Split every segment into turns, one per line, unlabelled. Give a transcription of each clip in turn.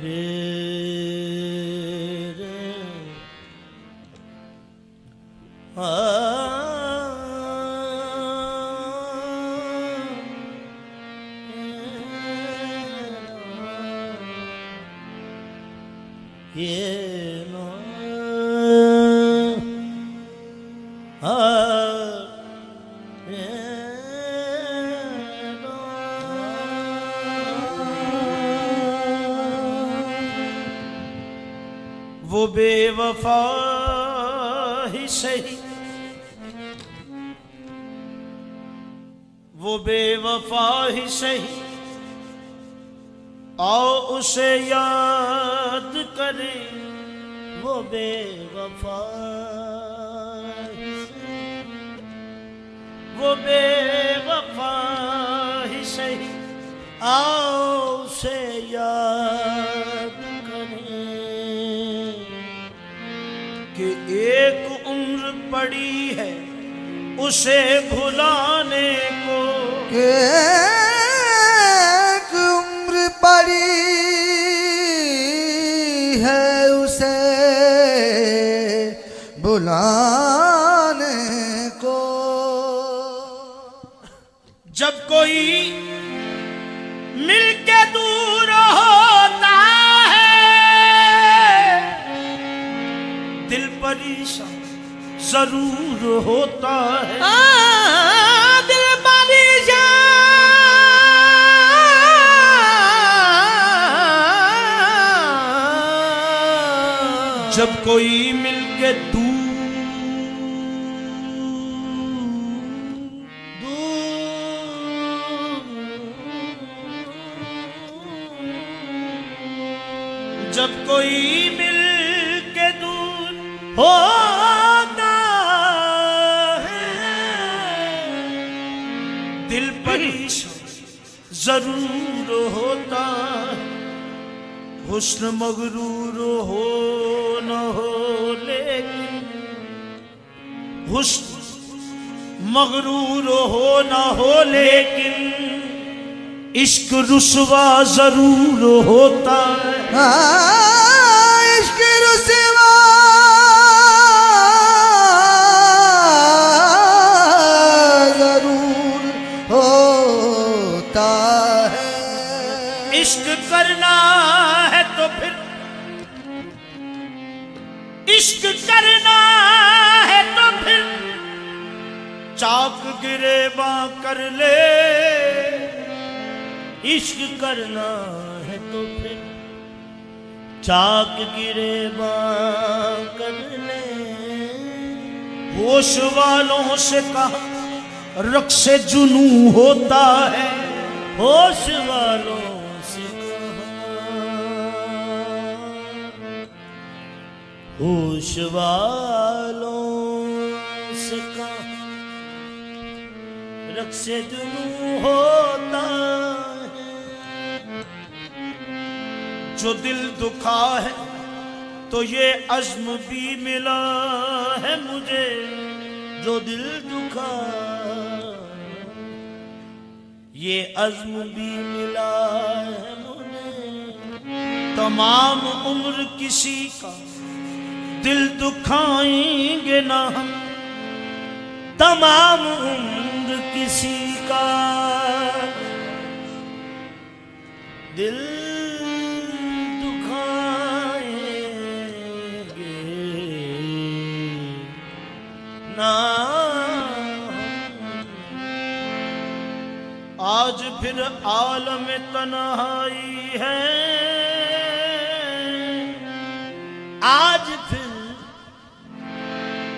रे रे ये नो वो बेवफा ही सही, वो बेवफा ही सही, आओ उसे याद करें। वो बेवफा ही सही, वो बेवफा ही सही, आओ उसे याद करें कि एक उम्र पड़ी है उसे भुलाने को,
एक उम्र पड़ी है उसे बुलाने को।
जब कोई मिलके दूर होता है दिल परेशान जरूर होता है। दिल परेशान जब कोई मिलके दूर जब कोई मिल के दूर होता है दिल परेशान जरूर होता है। हुस्न मगरूर हो न हो लेकिन, हुस्न मगरूर हो न हो लेकिन इश्क रुसवा जरूर होता है।
इश्क रुसवा जरूर होता है।
इश्क करना है तो फिर, इश्क करना है तो फिर चाक गिरेबां कर ले। इश्क करना है तो फिर चाक गिरेबां कर ले। होश वालों से कहा रक्से जुनू होता है, होश वालों से कहा, होश वालों से कहा रक्से जुनू होता है। जो दिल दुखा है तो ये अज़्म भी मिला है मुझे। जो दिल दुखा ये अज़्म भी मिला है मुझे। तमाम उम्र किसी का दिल दुखाएंगे ना हम, तमाम उम्र किसी का दिल आज फिर आलम तन्हाई है, आज फिर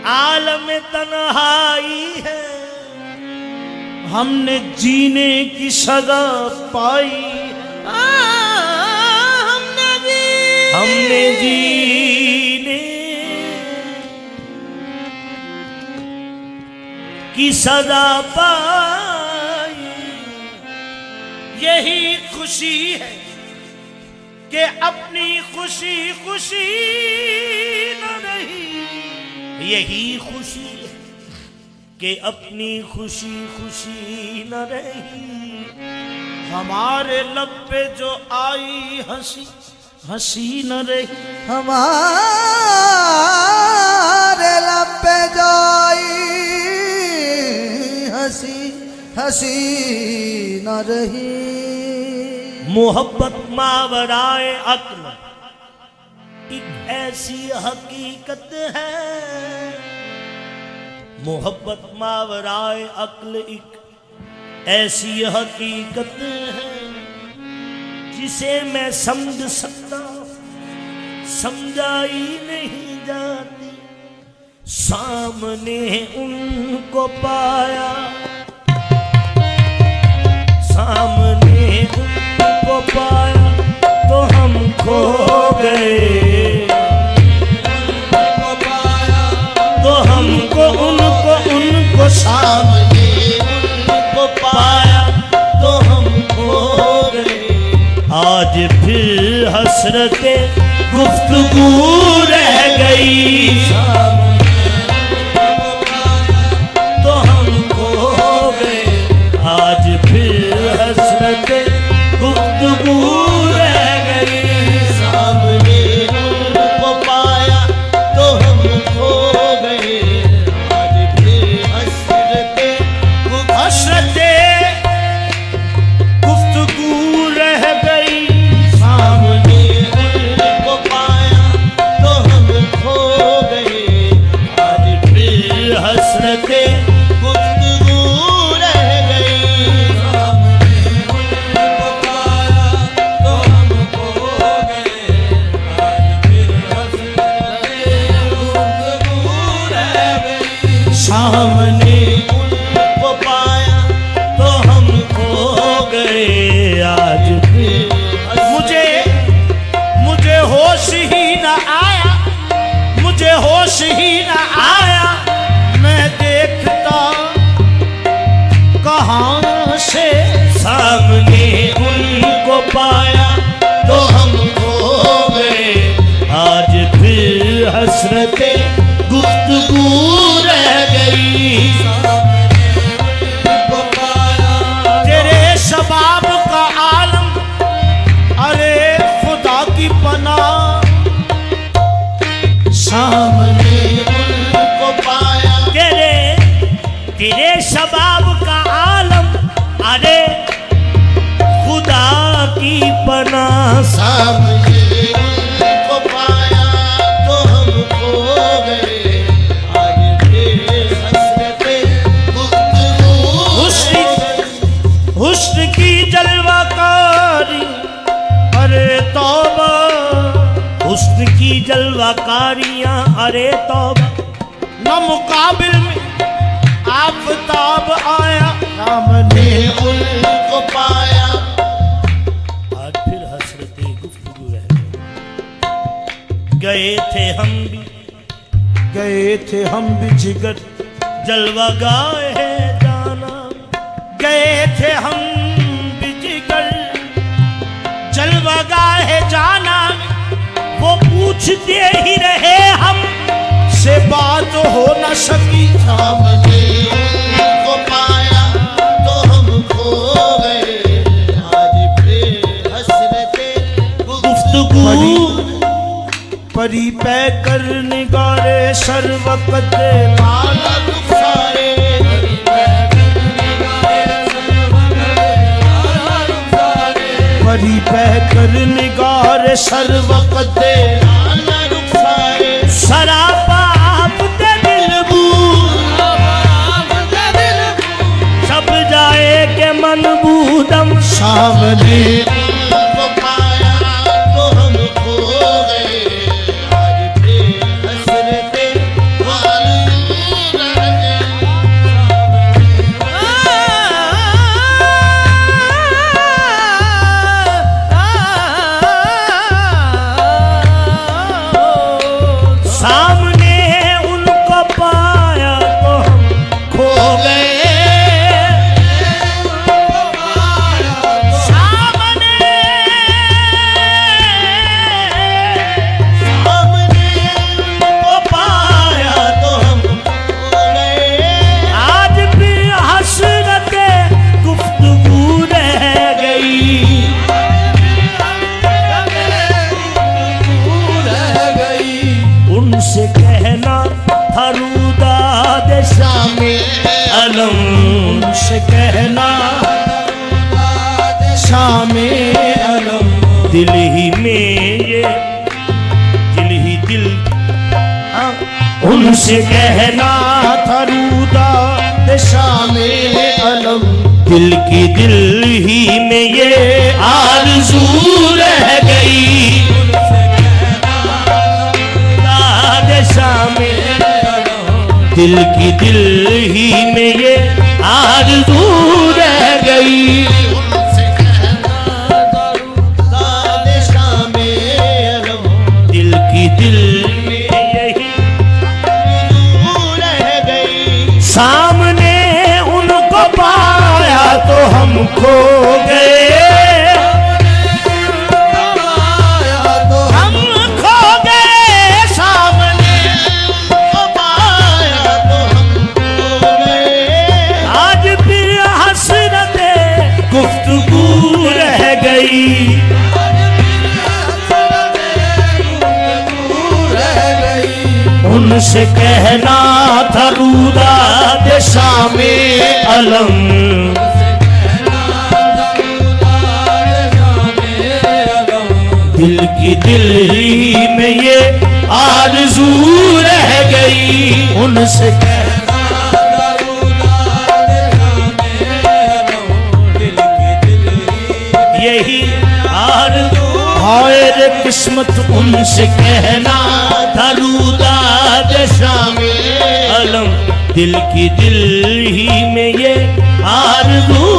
आलम तन्हाई है। हमने जीने की सजा पाई, हमने जीने की सजा पाई। यही खुशी है कि अपनी खुशी खुशी न रही। यही खुशी है कि अपनी खुशी खुशी न रही। हमारे लब पे जो आई हंसी हंसी न रही
हमारे लब पे जाई हंसी हंसी न रही।
मोहब्बत मावराए अक्ल एक ऐसी हकीकत है, मोहब्बत मावराए अक्ल एक ऐसी हकीकत है जिसे मैं समझ सकता समझाई नहीं जाती। सामने उनको पाया, सामने उनको पाया तो हम खो गए, तो हमको उनको सामने उनको पाया तो हम खो गए। आज फिर हसरते गुफ्तगू रह गई, तो हम खो गए। आज फिर हसरते गुफ्तगू रह गई, सामने उनको पाया तो हम खो गए। आज फिर हसरते गुफ्तगू रह गई, सामने उनको पाया तो हम खो गए। आज फिर हसरते गुफ्तगू रह गई, सामने उनको पाया तो हम खो गए। आज फिर हसरते गुफ्तगू रह गई, सामने उनको पाया तो हम खो गए। आज फिर मुझे होश ही न आया, मुझे होश ही न आया, मैं देखता कहाँ से। सामने उनको पाया तो हम खो गए। आज फिर हसरते गुफ्तगू रह गई, तेरे शबाब का आलम, अरे खुदा की पनाह। सामने उनको पाया, तेरे शबाब का आलम, अरे खुदा की पनाह। सामने उनको पाया तो हम खो गए। आज फिर हसरते गुफ्तगू हुस्न की जलवाकारी, अरे तौबा हुस्न की जलवाकारियां, अरे तौबा न मुकाबिल में आफताब आया, सामने उनको पाया। आज फिर हसरते गुफ्तगू रह गए। गए थे हम भी जिगर जलवा गाए जाना, गए थे हम भी जिगर जलवा गाए जाना। वो पूछते ही रहे हम से बात हो न सकी, सामने उनको पाया तो हम खो गए। आज फिर हसरते गुफ्तगू परी पै कर निगारे सर्वकत माला रुखसारे, परी पै कर निगारे सर्वकत माला रुखसारे। सरापा आपते दिलबू, सब जाए के मन बूदम। सामने उनको पाया तो हम खो गए। आज फिर हसरते सामने उनको पाया तो हम खो गए। सामने अलम से कहना शामे अलम दिल ही में ये दिल उनसे कहना था रूदा शामे अलम दिल की दिल ही में ये आरज़ू रह गई शामे दिल की दिल ही में ये आरज़ू रह गई दिल की दिल में यही रह गई सामने उनको पाया तो हम खो गए उनसे कहना था रूदा दे शामे अलम दिल की दिल ही में ये आरज़ू रह गई उनसे कहना था रूदा दे शामे अलम दिल की दिल यही आरज़ू हाय रे किस्मत उनसे कहना था रूदा दे शामे अलम दिल की दिल ही में ये आरज़ू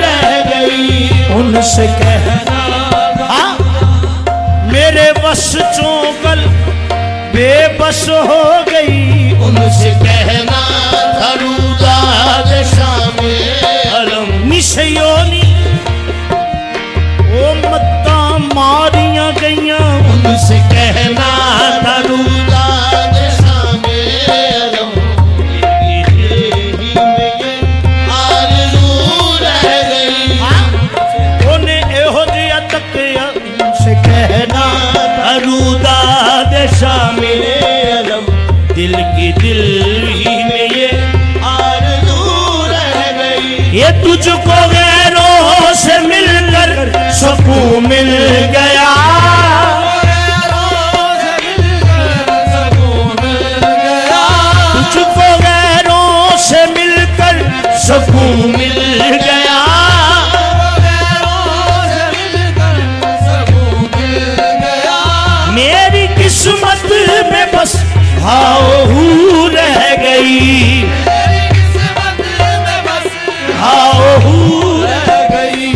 रह गई उनसे कहना मेरे बस चौकल बेबस हो गई उनसे कहना था रूदा दे शामे अलम निशयोनी ओ मत्ता मारियां गईयां उनसे कहना था रूदा दे शामे अलम आरज़ू रह गई उन्हें एहो जिया तकिया उनसे कहना था रूदा दे शामे अलम दिल की दिल ही में ये आरज़ू रह गई ये तुझको गैरों से मिलकर सुकून मिल गया तुझको गैरों से मिलकर सुकून मिल गया मेरी किस्मत में बस हाओ रह गई हाओ रह गई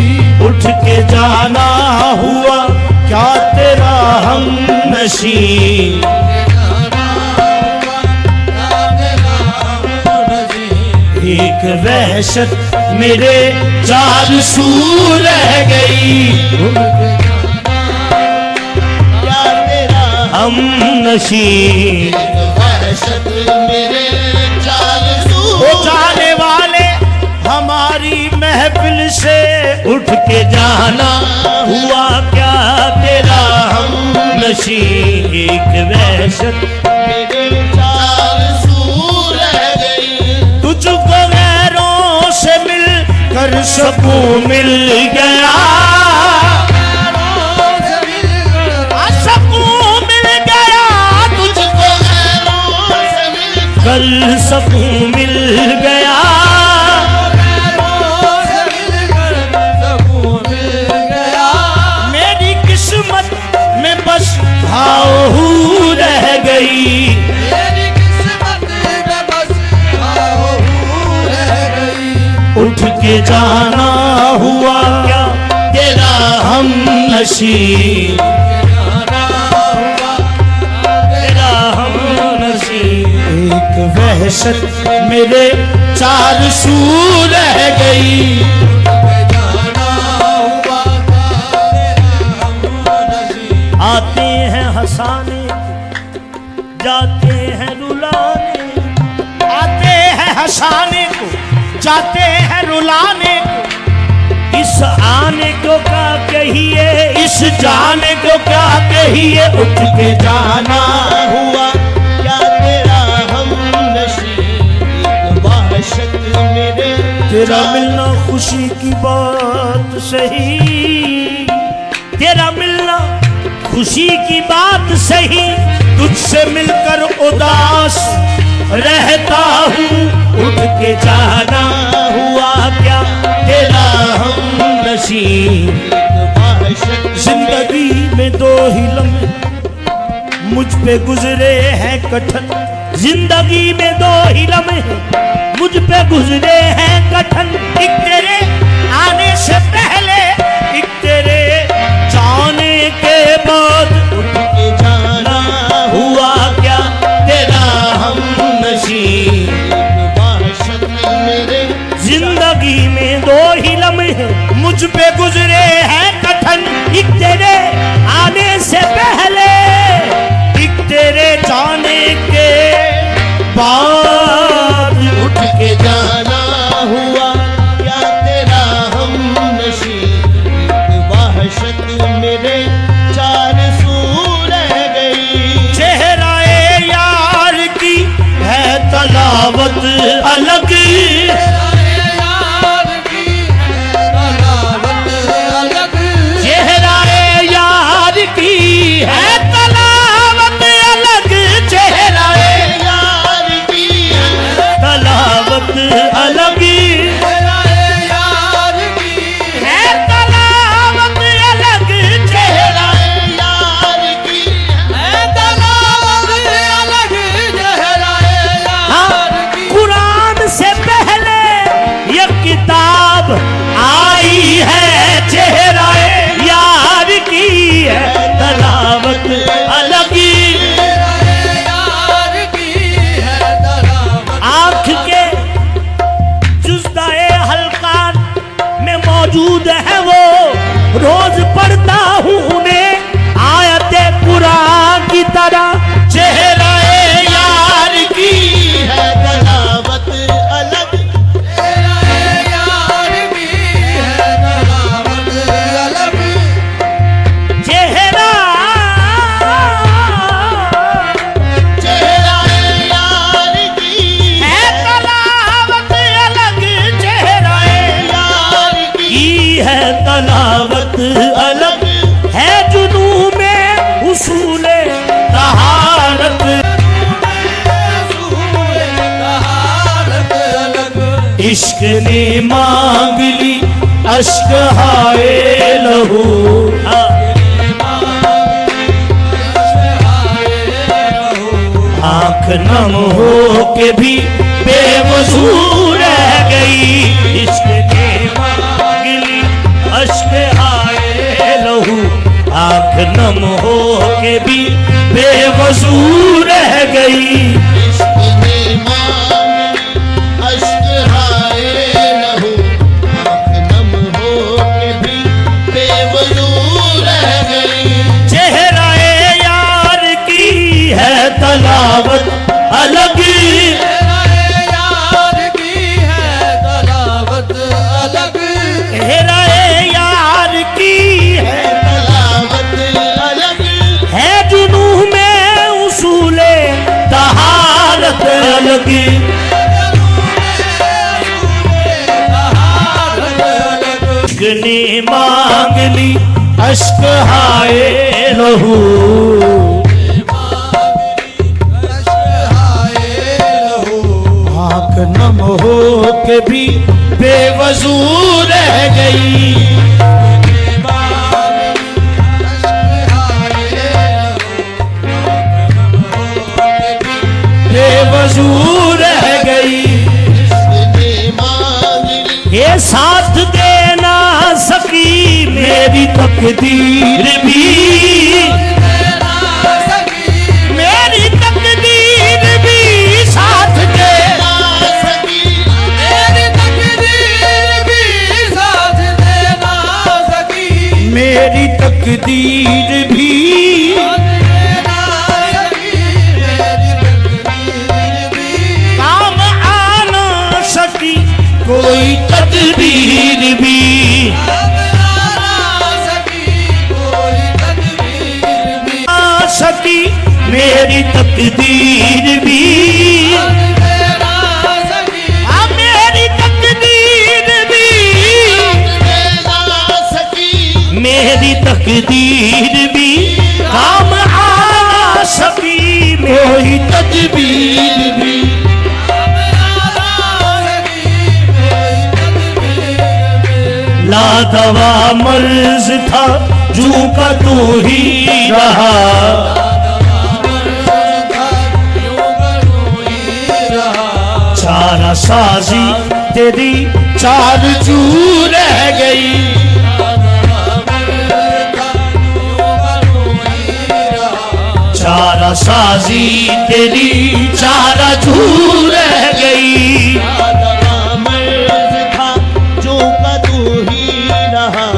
उठ के जाना हुआ क्या तेरा हमनशी एक वहशत मेरे चार सू रह गई हमनशी वहशत मेरे चार सू वो जाने वाले हमारी महफिल से उठ के जाना हुआ क्या तेरा हमनशी एक वहशत मेरे चार सू रह गई तुझको गैरों से मिल कर सुकून मिल गया सुकून मिल गया तुझको गैरों से मिल कर सुकून मिल गया हाओ रह गई मेरी किस्मत में बस हाओ रह गई उठ के जाना हुआ क्या तेरा हमनशी तेरा हमनशी एक वहशत मेरे चार सू रह गई आते हैं हंसाने जाते हैं रुलाने आते हैं हंसाने को जाते हैं रुलाने को इस आने को क्या कहिए इस जाने को क्या कहिए उठ के जाना हुआ क्या तेरा हमनशी वहशत मेरे तेरा मिलना खुशी की बात सही, तेरा मिलना खुशी की बात सही, तुझसे मिलकर उदास रहता हूँ, उठ के जाना हुआ क्या तेरा हमनशी। जिंदगी में दो ही लम्हे मुझ पे गुजरे हैं कठिन, जिंदगी में दो ही लम्हे मुझ पे गुजरे हैं कठिन, एक तेरे आने से पहले एक तेरे जाने के बाद, उठ के जाना हुआ क्या तेरा हमनशी। जिंदगी में दो ही लम्हे मुझ पे गुजरे हैं कठिन, एक तेरे आने से पहले एक तेरे जाने के बाद,
उठ के जाना हुआ क्या तेरा हमनशी। वहशत मेरे चार सू रह गई,
चेहराए यार की है तलावत अलग, चेहराए यार की है तलावत अलग, चेहराए
यार की
तलावत अलग है, तलावत अलग चेहरा
यार की
कुरान से पहले ये किताब आई है, चेहरा यार की है तलावत अलग। आंख के जुज़्दाए हल्कान में मौजूद है वो, रोज पढ़ता हूँ उन्हें आयते कुरान की तरह, चेहरा यार की
है तलावत अलग,
चेहरा
चेहरा यार की
है तलावत अलग, चेहरा
यार
की है तलावत अलग, है जुनू में उसूले तहारत, इश्क ने मांग ली अश्क हाय लहू, आंख नम हो के भी बेवजू रह गई, इश्क ने मांग ली अश्क हाय लहू, आंख नम हो के भी बेवजू रह गई।
इश्क ने मांग अश्क हाय लहू, आँख नम हो के भी बेवजू रह गई।
चेहरा यार की है तलावत अलग, चेहरा यार की है
तलावत अलग,
है जुनू में उसूले तहारत अलग, इश्क ने मांग ली अश्क हाय लहू, आँख नम हो के भी बेवजू रह गई। बेवजू रह गई,
इसने मांग ली
ये साथ देना सकी मेरी तकदीर भी, मेरी तकदीर भी साथ दे मेरी तकदीर भी, काम आना सकी कोई तकदीर भी, आ सकी मेरी तकदीर भी, मेरी तकदीर तेरी तकदीर भी काम आ सकी में,
कोई तदबीर भी
लादवा मर्ज था जू का तू ही रहा, चारा साजी तेरी चार जू रह गई, चारा साजी तेरी चारा जू रह गई।
मर्ज था जो का तू ही रहा,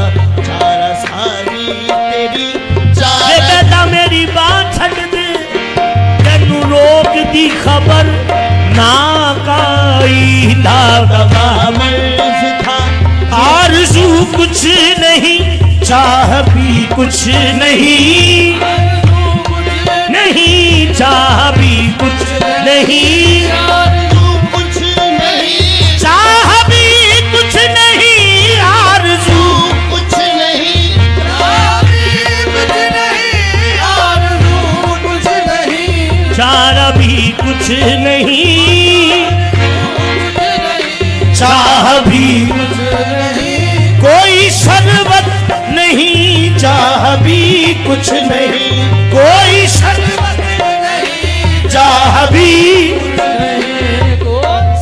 चारा सारी तेरी चारा
बेटा मेरी बात छड़ दे, तेनू रोक दी खबर ना काई, दादा
मर्ज था
आरज़ू कुछ नहीं, चाह भी कुछ नहीं, नहीं चाह भी कुछ नहीं,
तू कुछ नहीं,
चाह भी कुछ नहीं, आरज़ू
कुछ नहीं,
चाह भी कुछ नहीं, चाह भी कोई शरबत नहीं, चाह भी कुछ नहीं, कोई शरबत नहीं, चाह भी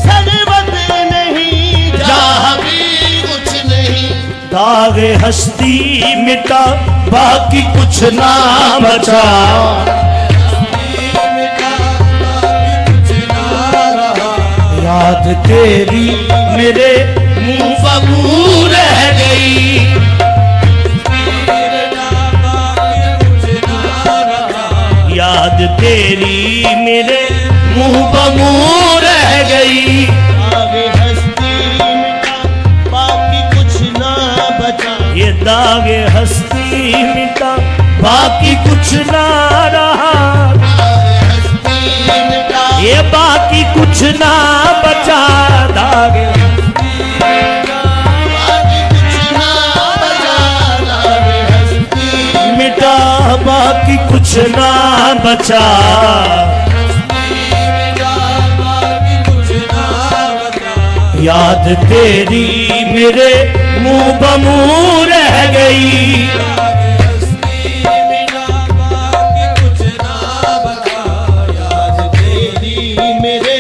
सरबत नहीं, चाह भी कुछ नहीं,
दागे हस्ती मिटा बाकी कुछ ना बचा, याद तेरी मेरे मुंह बबू रह गई, याद तेरी मेरे मुंह बबू रह गई,
आगे हस्ती मिटा बाकी कुछ ना बचा,
ये दागे हस्ती मिटा बाकी कुछ ना रहा,
आगे हस्ती मिटा
ये बाकी कुछ ना बचा, दागे
बाकी कुछ ना बचा, आगे हस्ती
मिटा बाकी कुछ ना बचा, याद तेरी मेरे मुंह बमुंह रह गई,
मेरे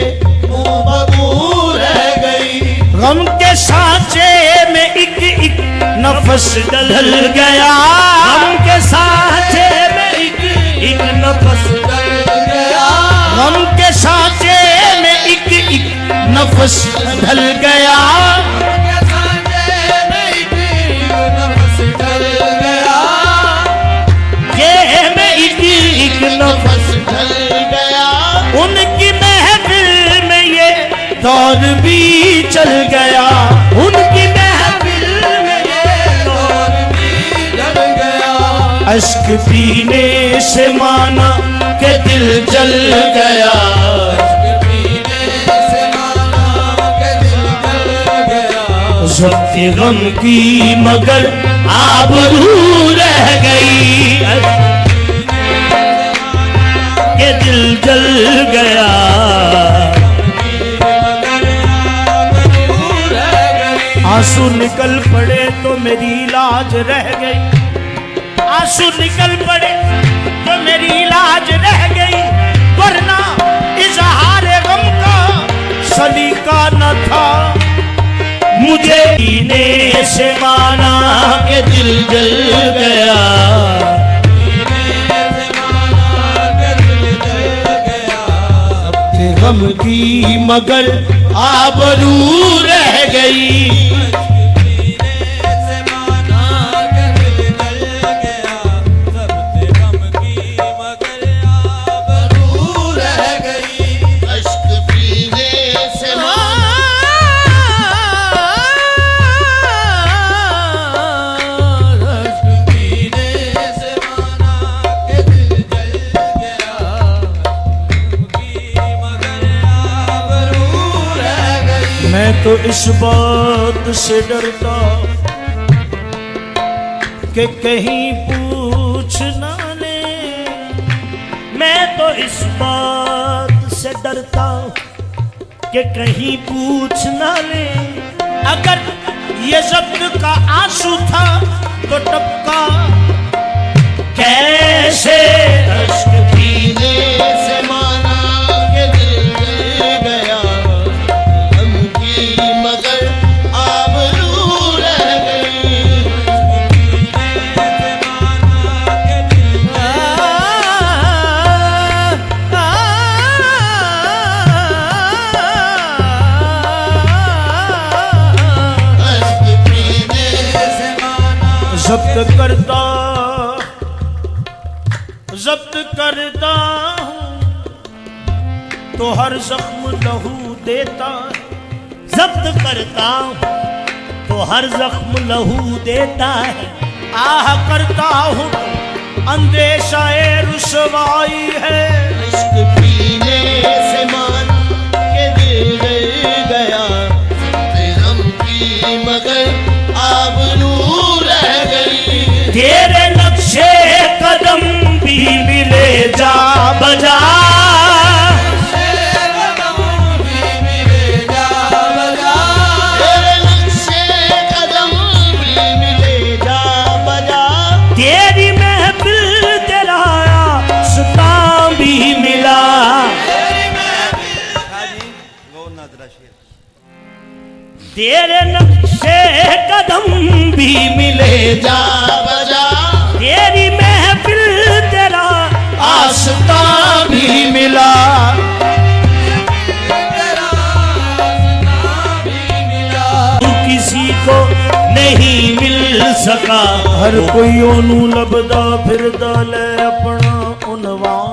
मुंह बबू रह गई,
गम के सांचे में एक एक नफस डल गया, गम के सांचे में एक एक नफस डल गया, गम के सांचे में एक एक नफस ढल गया, ये में एक एक नफस
ढल गया,
उनकी महफिल में ये दौर भी चल गया, उनकी महफिल में ये दौर भी चल गया, अश्क पीने से माना के दिल जल गया, ज़ब्त गम की मगर आबरू रह गई, के दिल जल गया, आंसू निकल पड़े तो मेरी लाज रह गई, आंसू निकल पड़े तो मेरी लाज रह गई, वरना इजहार गम का सलीका न था, मुझे पीने से माना के दिल जल गया, गम की मगर आबरू रह गई,
अश्क पीने से
मैं तो इस बात से डरता कि कहीं पूछ ना ले। मैं तो इस बात से डरता हूं कि कहीं पूछ ना ले। अगर ये जब्त का आंसू था तो टपका कैसे?
अश्क पीने से माना के दिल जल गया, हम की मगर आबरू रह गई। अश्क पीने से माना
जब्त करता हूँ तो हर जख्म लहू देता है। जब्त करता हूँ तो हर जख्म लहू देता है। आह करता हूँ अंदेशा रुसवाई है।
इश्क पीने से मान के दिल जल गया, हम की मगर आबरू रह गई।
तेरे नक्शे कदम भी मिले जा बजा।
तेरे नक्शे कदम भी मिले जा बजा।
तेरी महफिल तेरा सुता भी मिला। तेरे नक्शे कदम भी मिले
जा बजा,
तेरी महफिल तेरा आस्ता भी मिला। तू किसी को नहीं मिल सका। हर कोई ओनू लभदा फिरदा ले अपना उनवान।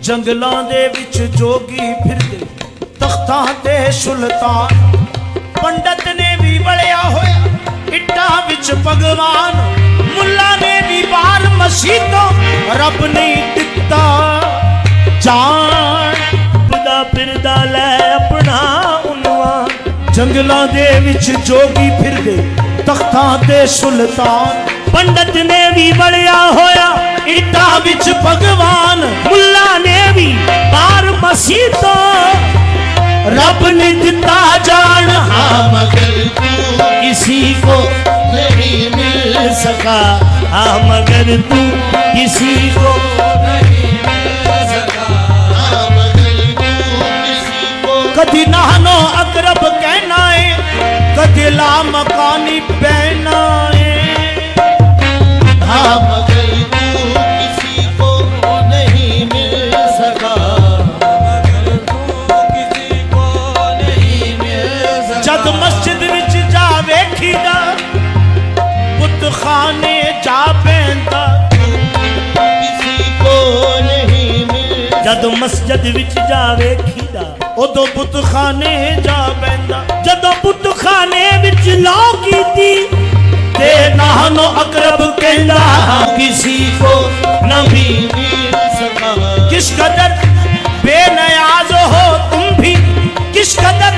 जंगलां दे विच जोगी फिरदे, तख्तां ते सुल्तान। पंडित ने भी बलिया होया इट्टा विच भगवान। मुल्ला ने भी बार मसीतों रब नहीं दिता जान। बदा फिरदा ले अपना उनवान। जंगलां दे विच जोगी फिरदे, तख्तां ते सुल्तान। पंडित ने भी बलिया होया इट्टा विच भगवान। मुल्ला ने भी बार मसीतों रब ने दिता जान। हाँ
मगर तू
किसी को
नहीं मिल
सका। हाँ मगर तू किसी को
नहीं मिल सका। मगर तू किसी को
कदी नानो अकरब कहना है, कदी ला मकानी बहना है।
हाँ मगर तू किसी को नहीं मिल सका। मगर तू किसी को नहीं मिल सका।
जद मस्जिद विच जा वेखीदा, बुत खाने जा पैंदा।
किसी को नहीं मिल।
जद मस्जिद विच जा वेखीदा, उदो बुत खाने जा पैंदा। जदों बुत खाने विच लौ कीती ते नानो अकरब कहंदा किसी को न भी
मिल सका।
किस कदर बेनियाज हो तुम भी, किस कदर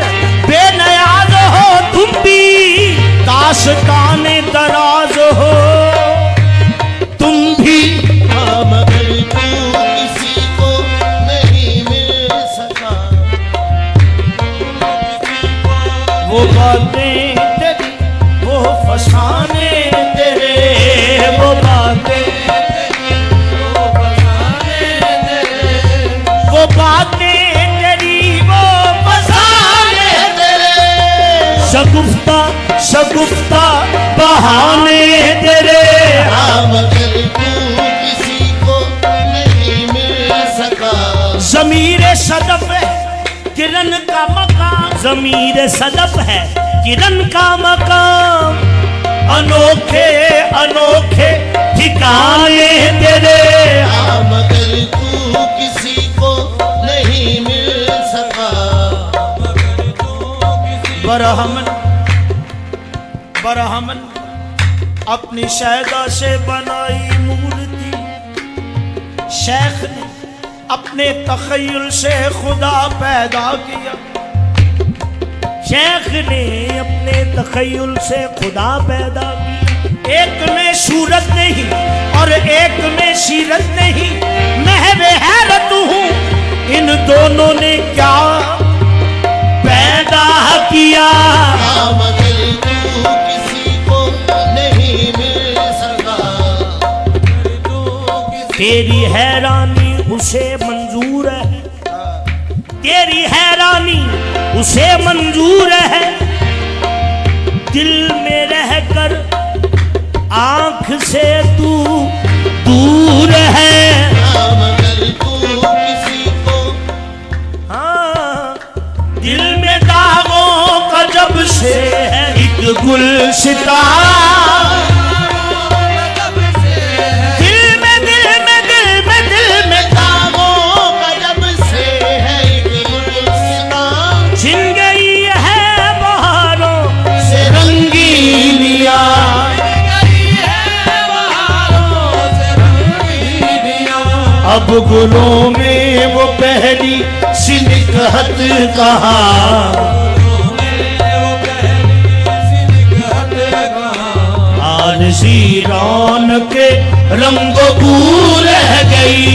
बेनियाज हो तुम भी। दास्ताने दराज हो तुम भी।
हाँ मगर तू किसी को नहीं मिल सका।
वो बातें तेरी, वो फसाने तेरे। वो बातें
वो फसाने तेरे।
वो बातें तेरी, वो फसाने
तेरे।
शगुफ्ता शगुफ्ता बहाने तेरे।
हाँ मगर तू किसी को नहीं मिल सका।
ज़मीर सदफ है किरण का मकाम। ज़मीर सदफ है किरण का मकाम। अनोखे अनोखे ठिकाने तेरे।
हाँ मगर तू किसी को नहीं मिल सका। मगर तू किसी
बरहमन बरहमन अपनी शहदा से बनाई मूर्ति। शेख ने अपने तखय्युल से खुदा पैदा किया। शेख ने अपने तखय्युल से खुदा पैदा किया। एक में सूरत नहीं और एक में सीरत नहीं, महवे हैरत हूँ इन दोनों ने क्या पैदा किया।
मगर तू किसी को नहीं मिल सका।
तेरी हैरानी उसे मंजूर है, तेरी हैरानी उसे मंजूर है, दिल में रहकर आंख से तू दूर है।
मगर तू किसी को,
हाँ, दिल में दागों का जब से है एक गुलसिता,
दागों का जब से है एक गुलसिता,
छिन गई है बहारों से रंगीनिया। अब गुलों में वो पहली सी निकहत कहाँ, आरज़ी रौन के रंगो बू रह गई।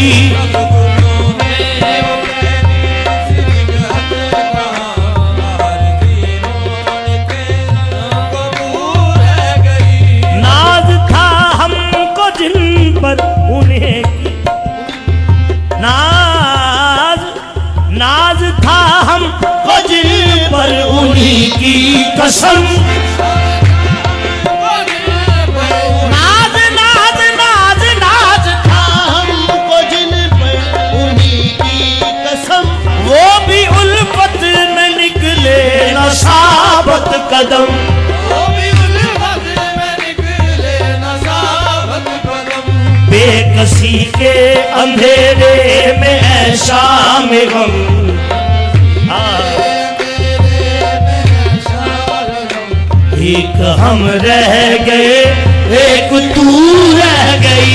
नाज था हमको जिन पर उन्हें नाज था हमको जिन पर उन्हीं की कसम। नाज नाज नाज नाज था
हमको जिन पर उन्हीं की कसम,
वो भी उल्फत में निकले न साबत कदम। बेकसी के अंधेरे में ऐशा में गम, एक हम रह गए एक तू रह गई।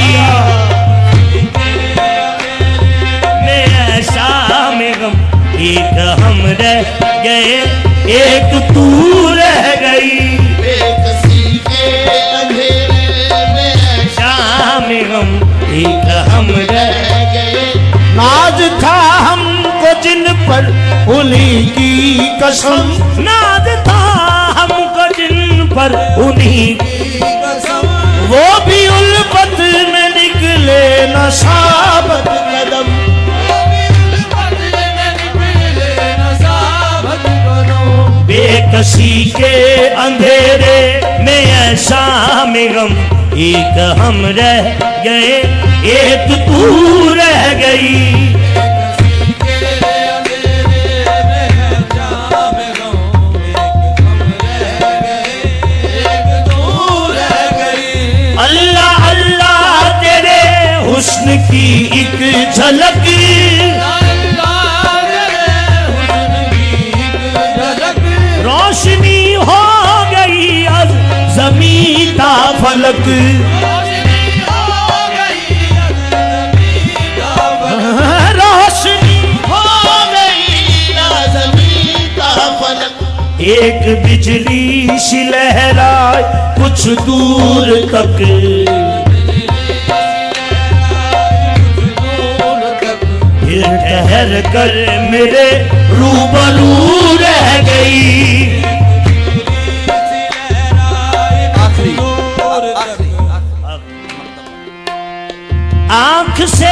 में ऐशा में गम, एक हम रह गए एक तू रह गई।
बेकसी के अंधेरे में
शाम गम, एक हम रह
गए।
नाज था हमको जिन पर उन्हीं की कसम, नाज था हमको जिन पर उन्हीं की कसम, वो भी उल्फत में निकले न साबत कदम। बेकसी के अंधेरे में ऐसा में गम, एक हम रह गए एक तू रह गई। अल्लाह अल्लाह तेरे हुस्न की एक झलक, रोशनी हो गई अब ज़मीं ता फलक। रोशनी
हो गई ना ज़मीं का फलक,
एक बिजली सी लहराए कुछ दूर तक, फिर ठहर कर मेरे रूबरू रह गई। आंख से